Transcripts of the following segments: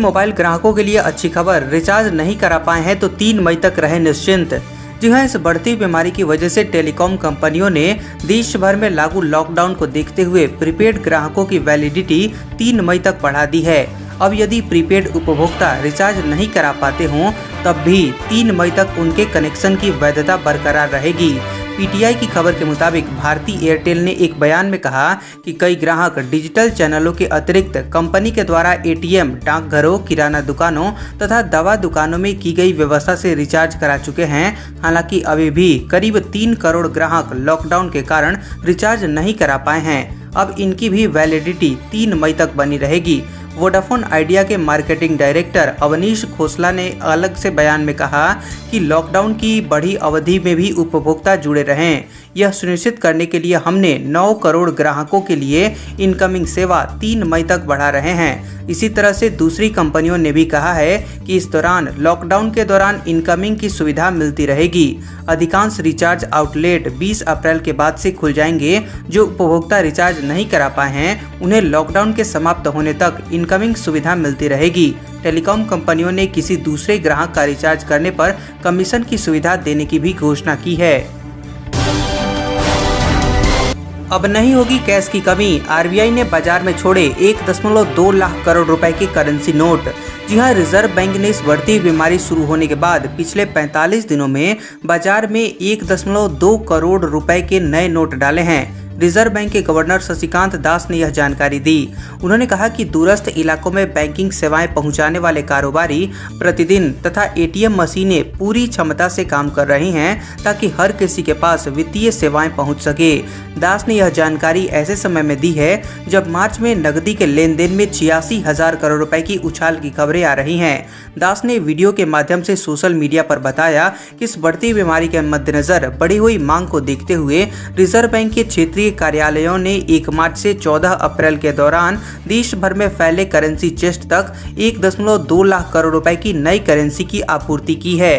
Mobile ग्राहकों के लिए अच्छी खबर, रिचार्ज नहीं करा पाए हैं तो 3 मई तक रहे निश्चिंत। जी हां, इस बढ़ती बीमारी की वजह से टेलीकॉम कंपनियों ने देश भर में लागू लॉकडाउन को देखते हुए प्रीपेड ग्राहकों की वैलिडिटी 3 मई तक बढ़ा दी है। अब यदि प्रीपेड उपभोक्ता रिचार्ज नहीं करा पाते हों तब भी 3 मई तक उनके कनेक्शन की वैधता बरकरार रहेगी। पीटीआई की खबर के मुताबिक भारती एयरटेल ने एक बयान में कहा कि कई ग्राहक डिजिटल चैनलों के अतिरिक्त कंपनी के द्वारा एटीएम, डाकघरों, किराना दुकानों तथा दवा दुकानों में की गई व्यवस्था से रिचार्ज करा चुके हैं। हालांकि अभी भी करीब 3 करोड़ ग्राहक लॉकडाउन के कारण रिचार्ज नहीं करा पाए हैं। अब इनकी भी वैलिडिटी 3 मई तक बनी रहेगी। वोडाफोन आइडिया के मार्केटिंग डायरेक्टर अवनीश खोसला ने अलग से बयान में कहा कि लॉकडाउन की बड़ी अवधि में भी उपभोक्ता जुड़े रहें। यह सुनिश्चित करने के लिए हमने 9 करोड़ ग्राहकों के लिए इनकमिंग सेवा 3 मई तक बढ़ा रहे हैं। इसी तरह से दूसरी कंपनियों ने भी कहा है कि इस दौरान लॉकडाउन के दौरान इनकमिंग की सुविधा मिलती रहेगी। अधिकांश रिचार्ज आउटलेट 20 अप्रैल के बाद से खुल जाएंगे। जो उपभोक्ता रिचार्ज नहीं करा पाए हैं उन्हें लॉकडाउन के समाप्त होने तक इनकमिंग सुविधा मिलती रहेगी। टेलीकॉम कंपनियों ने किसी दूसरे ग्राहक का रिचार्ज करने पर कमीशन की सुविधा देने की भी घोषणा की है। अब नहीं होगी कैश की कमी, आरबीआई ने बाजार में छोड़े 1.2 लाख करोड़ रुपए के करेंसी नोट। जी हां, रिजर्व बैंक ने इस बढ़ती बीमारी शुरू होने के बाद पिछले 45 दिनों में बाजार में 1.2 करोड़ रुपए के नए नोट डाले हैं। रिजर्व बैंक के गवर्नर शशिकांत दास ने यह जानकारी दी। उन्होंने कहा कि दूरस्थ इलाकों में बैंकिंग सेवाएं पहुंचाने वाले कारोबारी प्रतिदिन तथा एटीएम मशीनें पूरी क्षमता से काम कर रही हैं ताकि हर किसी के पास वित्तीय सेवाएं पहुंच सके। दास ने यह जानकारी ऐसे समय में दी है जब मार्च में नकदी के लेन देन में 86,000 करोड़ रुपए की उछाल की खबरें आ रही हैं। दास ने वीडियो के माध्यम से सोशल मीडिया पर बताया कि इस बढ़ती बीमारी के मद्देनजर बढ़ी हुई मांग को देखते हुए रिजर्व बैंक के क्षेत्रीय कार्यालयों ने 1 मार्च से 14 अप्रैल के दौरान देश भर में फैले करेंसी चेस्ट तक 1.2 लाख करोड़ रुपए की नई करेंसी की आपूर्ति की है।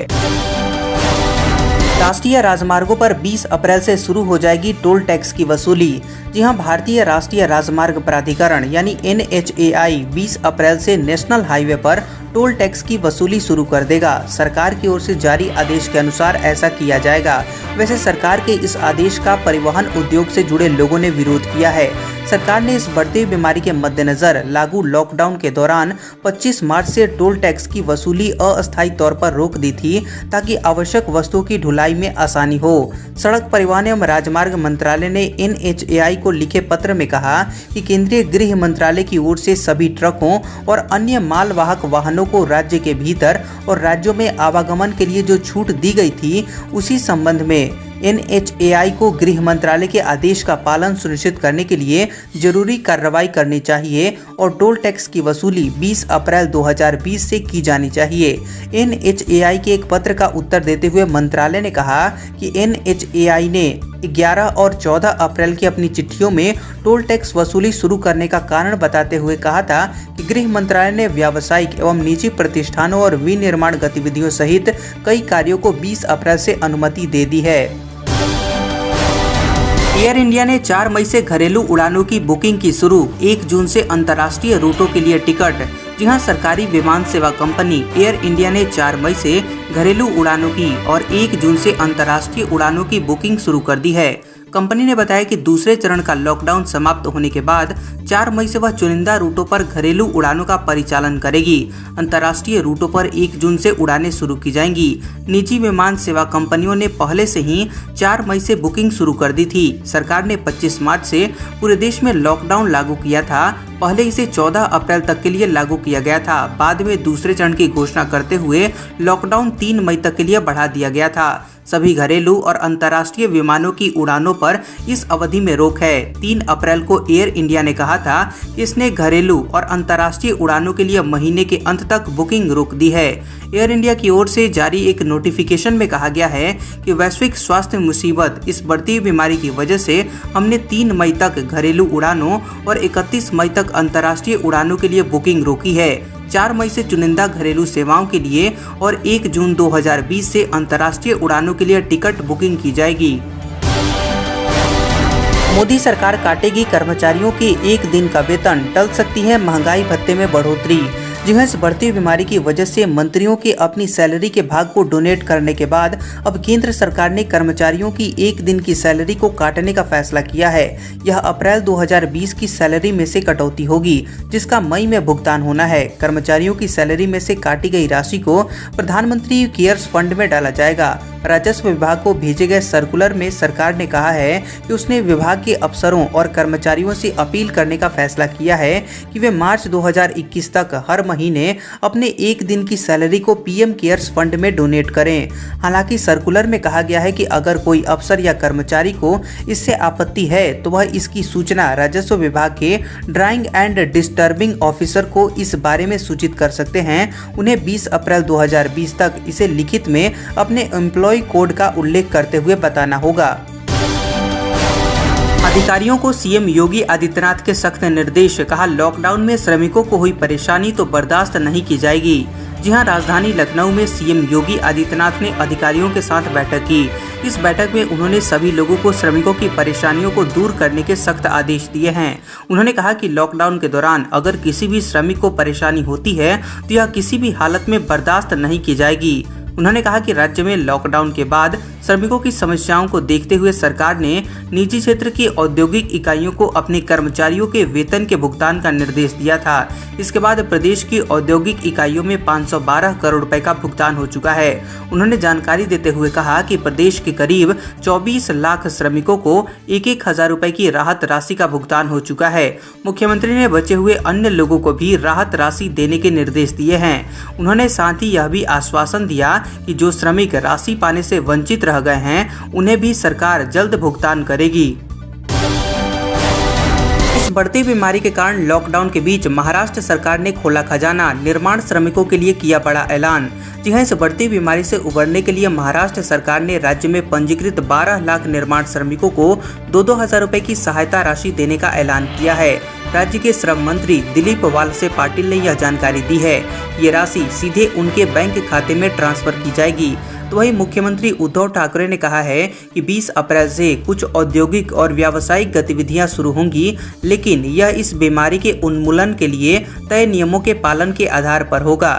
राष्ट्रीय राजमार्गों पर 20 अप्रैल से शुरू हो जाएगी टोल टैक्स की वसूली। जी हां, भारतीय राष्ट्रीय राजमार्ग प्राधिकरण यानी NHAI 20 अप्रैल से नेशनल हाईवे पर टोल टैक्स की वसूली शुरू कर देगा। सरकार की ओर से जारी आदेश के अनुसार ऐसा किया जाएगा। वैसे सरकार के इस आदेश का परिवहन उद्योग से जुड़े लोगों ने विरोध किया है। सरकार ने इस बढ़ती बीमारी के मद्देनजर लागू लॉकडाउन के दौरान 25 मार्च से टोल टैक्स की वसूली अस्थायी तौर पर रोक दी थी ताकि आवश्यक वस्तुओं की ढुलाई में आसानी हो। सड़क परिवहन एवं राजमार्ग मंत्रालय ने NHAI को लिखे पत्र में कहा कि केंद्रीय गृह मंत्रालय की ओर से सभी ट्रकों और अन्य मालवाहक वाहनों को राज्य के भीतर और राज्यों में आवागमन के लिए जो छूट दी गई थी उसी संबंध में NHAI को गृह मंत्रालय के आदेश का पालन सुनिश्चित करने के लिए जरूरी कार्रवाई करनी चाहिए और टोल टैक्स की वसूली 20 अप्रैल 2020 से की जानी चाहिए। NHAI के एक पत्र का उत्तर देते हुए मंत्रालय ने कहा कि NHAI ने 11 और 14 अप्रैल की अपनी चिट्ठियों में टोल टैक्स वसूली शुरू करने का कारण बताते हुए कहा था कि गृह मंत्रालय ने व्यावसायिक एवं निजी प्रतिष्ठानों और विनिर्माण गतिविधियों सहित कई कार्यों को 20 अप्रैल से अनुमति दे दी है। एयर इंडिया ने 4 मई से घरेलू उड़ानों की बुकिंग की शुरू, 1 जून से अंतर्राष्ट्रीय रूटों के लिए टिकट। जी हां, सरकारी विमान सेवा कंपनी एयर इंडिया ने 4 मई से घरेलू उड़ानों की और 1 जून से अंतर्राष्ट्रीय उड़ानों की बुकिंग शुरू कर दी है। कंपनी ने बताया कि दूसरे चरण का लॉकडाउन समाप्त होने के बाद 4 मई से वह चुनिंदा रूटों पर घरेलू उड़ानों का परिचालन करेगी। अंतर्राष्ट्रीय रूटों पर 1 जून से उड़ानें शुरू की जाएंगी। निजी विमान सेवा कंपनियों ने पहले से ही 4 मई से बुकिंग शुरू कर दी थी। सरकार ने 25 मार्च से पूरे देश में लॉकडाउन लागू किया था। पहले इसे 14 अप्रैल तक के लिए लागू किया गया था। बाद में दूसरे चरण की घोषणा करते हुए लॉकडाउन 3 मई तक के लिए बढ़ा दिया गया था। सभी घरेलू और अंतर्राष्ट्रीय विमानों की उड़ानों पर इस अवधि में रोक है। 3 अप्रैल को एयर इंडिया ने कहा था कि इसने घरेलू और अंतर्राष्ट्रीय उड़ानों के लिए महीने के अंत तक बुकिंग रोक दी है। एयर इंडिया की ओर से जारी एक नोटिफिकेशन में कहा गया है कि वैश्विक स्वास्थ्य मुसीबत इस बढ़ती बीमारी की वजह से हमने 3 मई तक घरेलू उड़ानों और 31 मई तक अंतर्राष्ट्रीय उड़ानों के लिए बुकिंग रोकी है। 4 मई से चुनिंदा घरेलू सेवाओं के लिए और 1 जून 2020 से अंतर्राष्ट्रीय उड़ानों के लिए टिकट बुकिंग की जाएगी। मोदी सरकार काटेगी कर्मचारियों के 1 दिन का वेतन, टल सकती है महंगाई भत्ते में बढ़ोतरी। जी हाँ, इस बढ़ती बीमारी की वजह से मंत्रियों के अपनी सैलरी के भाग को डोनेट करने के बाद अब केंद्र सरकार ने कर्मचारियों की एक दिन की सैलरी को काटने का फैसला किया है। यह अप्रैल 2020 की सैलरी में से कटौती होगी, जिसका मई में भुगतान होना है। कर्मचारियों की सैलरी में से काटी गई राशि को प्रधानमंत्री केयर्स फंड में डाला जाएगा। राजस्व विभाग को भेजे गए सर्कुलर में सरकार ने कहा है कि उसने विभाग के अफसरों और कर्मचारियों से अपील करने का फैसला किया है कि वे मार्च 2021 तक हर महीने अपने एक दिन की सैलरी को पीएम केयर्स फंड में डोनेट करें। हालांकि सर्कुलर में कहा गया है कि अगर कोई अफसर या कर्मचारी को इससे आपत्ति है तो वह इसकी सूचना राजस्व विभाग के ड्राइंग एंड डिस्टर्बिंग ऑफिसर को इस बारे में सूचित कर सकते हैं। उन्हें 20 अप्रैल 2020 तक इसे लिखित में अपने एम्प्लॉय कोड का उल्लेख करते हुए बताना होगा। अधिकारियों को सीएम योगी आदित्यनाथ के सख्त निर्देश। कहा, लॉकडाउन में श्रमिकों को हुई परेशानी तो बर्दाश्त नहीं की जाएगी। जी हां, राजधानी लखनऊ में सीएम योगी आदित्यनाथ ने अधिकारियों के साथ बैठक की। इस बैठक में उन्होंने सभी लोगों को श्रमिकों की परेशानियों को दूर करने के सख्त आदेश दिए हैं। उन्होंने कहा कि लॉकडाउन के दौरान अगर किसी भी श्रमिक को परेशानी होती है तो यह किसी भी हालत में बर्दाश्त नहीं की जाएगी। उन्होंने कहा कि राज्य में लॉकडाउन के बाद श्रमिकों की समस्याओं को देखते हुए सरकार ने निजी क्षेत्र की औद्योगिक इकाइयों को अपने कर्मचारियों के वेतन के भुगतान का निर्देश दिया था। इसके बाद प्रदेश की औद्योगिक इकाइयों में 512 करोड़ रुपए का भुगतान हो चुका है। उन्होंने जानकारी देते हुए कहा कि प्रदेश के करीब 24 लाख श्रमिकों को 1,000 रुपए की राहत राशि का भुगतान हो चुका है। मुख्यमंत्री ने बचे हुए अन्य लोगों को भी राहत राशि देने के निर्देश दिए हैं। उन्होंने साथ ही यह भी आश्वासन दिया कि जो श्रमिक राशि पाने से वंचित रह गए हैं उन्हें भी सरकार जल्द भुगतान करेगी। इस बढ़ती बीमारी के कारण लॉकडाउन के बीच महाराष्ट्र सरकार ने खोला खजाना। निर्माण श्रमिकों के लिए किया बड़ा ऐलान। जी हां, इस बढ़ती बीमारी से उबरने के लिए महाराष्ट्र सरकार ने राज्य में पंजीकृत 12 लाख निर्माण श्रमिकों को 2-2 हजार रुपए की सहायता राशि देने का ऐलान किया है। राज्य के श्रम मंत्री दिलीप वालसे पाटिल ने यह जानकारी दी है। ये राशि सीधे उनके बैंक खाते में ट्रांसफर की जाएगी। तो वहीं मुख्यमंत्री उद्धव ठाकरे ने कहा है कि 20 अप्रैल से कुछ औद्योगिक और व्यावसायिक गतिविधियां शुरू होंगी, लेकिन यह इस बीमारी के उन्मूलन के लिए तय नियमों के पालन के आधार पर होगा।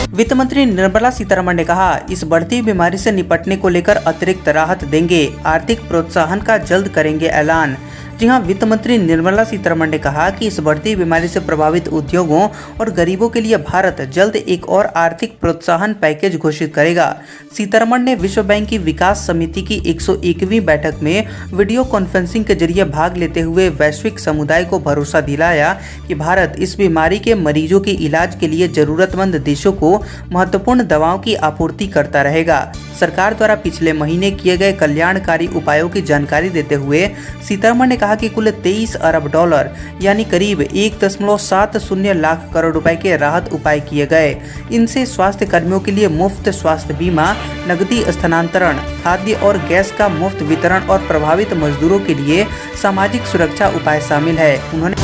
वित्त मंत्री निर्मला सीतारमण ने कहा, इस बढ़ती बीमारी से निपटने को लेकर अतिरिक्त राहत देंगे। आर्थिक प्रोत्साहन का जल्द करेंगे ऐलान। जी हां, वित्त मंत्री निर्मला सीतारमण ने कहा कि इस बढ़ती बीमारी से प्रभावित उद्योगों और गरीबों के लिए भारत जल्द एक और आर्थिक प्रोत्साहन पैकेज घोषित करेगा। सीतारमण ने विश्व बैंक की विकास समिति की 101वीं बैठक में वीडियो कॉन्फ्रेंसिंग के जरिए भाग लेते हुए वैश्विक समुदाय को भरोसा दिलाया कि भारत इस बीमारी के मरीजों के इलाज के लिए जरूरतमंद देशों को महत्वपूर्ण दवाओं की आपूर्ति करता रहेगा। सरकार द्वारा पिछले महीने किए गए कल्याणकारी उपायों की जानकारी देते हुए सीतारमण ने कहा कि कुल 23 अरब डॉलर यानी करीब 1.70 लाख करोड़ रुपए के राहत उपाय किए गए। इनसे स्वास्थ्य कर्मियों के लिए मुफ्त स्वास्थ्य बीमा, नकदी स्थानांतरण, खाद्य और गैस का मुफ्त वितरण और प्रभावित मजदूरों के लिए सामाजिक सुरक्षा उपाय शामिल है। उन्होंने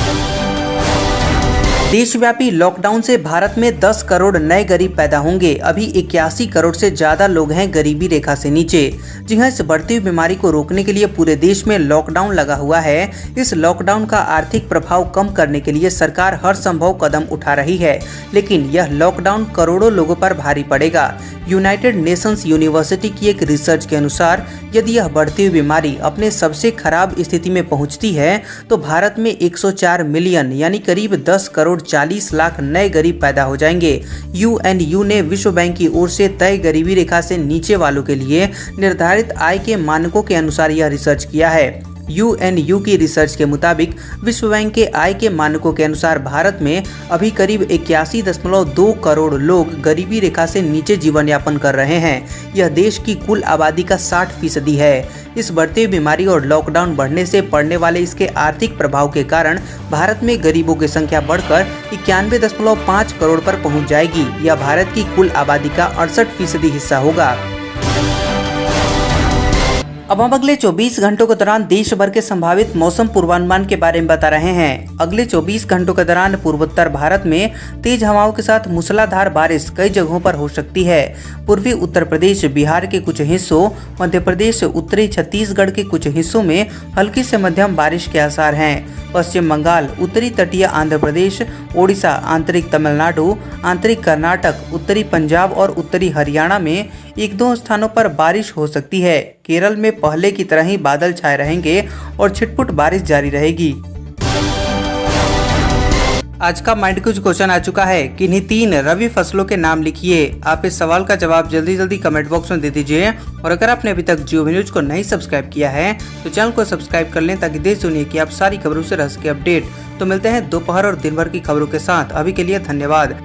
देशव्यापी लॉकडाउन से भारत में 10 करोड़ नए गरीब पैदा होंगे। अभी 81 करोड़ से ज्यादा लोग हैं गरीबी रेखा से नीचे। जी हां, इस बढ़ती हुई बीमारी को रोकने के लिए पूरे देश में लॉकडाउन लगा हुआ है। इस लॉकडाउन का आर्थिक प्रभाव कम करने के लिए सरकार हर संभव कदम उठा रही है, लेकिन यह लॉकडाउन करोड़ों लोगों पर भारी पड़ेगा। यूनाइटेड नेशंस यूनिवर्सिटी की एक रिसर्च के अनुसार यदि यह बढ़ती हुई बीमारी अपने सबसे खराब स्थिति में पहुंचती है तो भारत में 104 मिलियन यानी करीब 10 करोड़ 40 लाख नए गरीब पैदा हो जाएंगे। यूएनयू ने विश्व बैंक की ओर से तय गरीबी रेखा से नीचे वालों के लिए निर्धारित आय के मानकों के अनुसार यह रिसर्च किया है। यूएनयू की रिसर्च के मुताबिक विश्व बैंक के आय के मानकों के अनुसार भारत में अभी करीब 81.2 करोड़ लोग गरीबी रेखा से नीचे जीवन यापन कर रहे हैं। यह देश की कुल आबादी का 60% है। इस बढ़ती बीमारी और लॉकडाउन बढ़ने से पड़ने वाले इसके आर्थिक प्रभाव के कारण भारत में गरीबों की संख्या बढ़कर 91.5 करोड़ पर पहुंच जाएगी। यह भारत की कुल आबादी का 68% हिस्सा होगा। अब हम अगले 24 घंटों के दौरान देश भर के संभावित मौसम पूर्वानुमान के बारे में बता रहे हैं। अगले 24 घंटों के दौरान पूर्वोत्तर भारत में तेज हवाओं के साथ मूसलाधार बारिश कई जगहों पर हो सकती है। पूर्वी उत्तर प्रदेश, बिहार के कुछ हिस्सों, मध्य प्रदेश, उत्तरी छत्तीसगढ़ के कुछ हिस्सों में हल्की से मध्यम बारिश के आसार हैं। पश्चिम बंगाल, उत्तरी तटीय आंध्र प्रदेश, ओडिशा, आंतरिक तमिलनाडु, आंतरिक कर्नाटक, उत्तरी पंजाब और उत्तरी हरियाणा में 1-2 स्थानों पर बारिश हो सकती है। केरल में पहले की तरह ही बादल छाए रहेंगे और छिटपुट बारिश जारी रहेगी। आज का माइंड क्विज क्वेश्चन आ चुका है कि इन्हीं 3 रबी फसलों के नाम लिखिए। आप इस सवाल का जवाब जल्दी कमेंट बॉक्स में दे दीजिए और अगर आपने अभी तक जियो न्यूज को नहीं सब्सक्राइब किया है तो चैनल को सब्सक्राइब कर लें ताकि देश दुनिया की आप सारी खबरों से रह सके अपडेट। तो मिलते हैं दोपहर और दिन भर की खबरों के साथ। अभी के लिए धन्यवाद।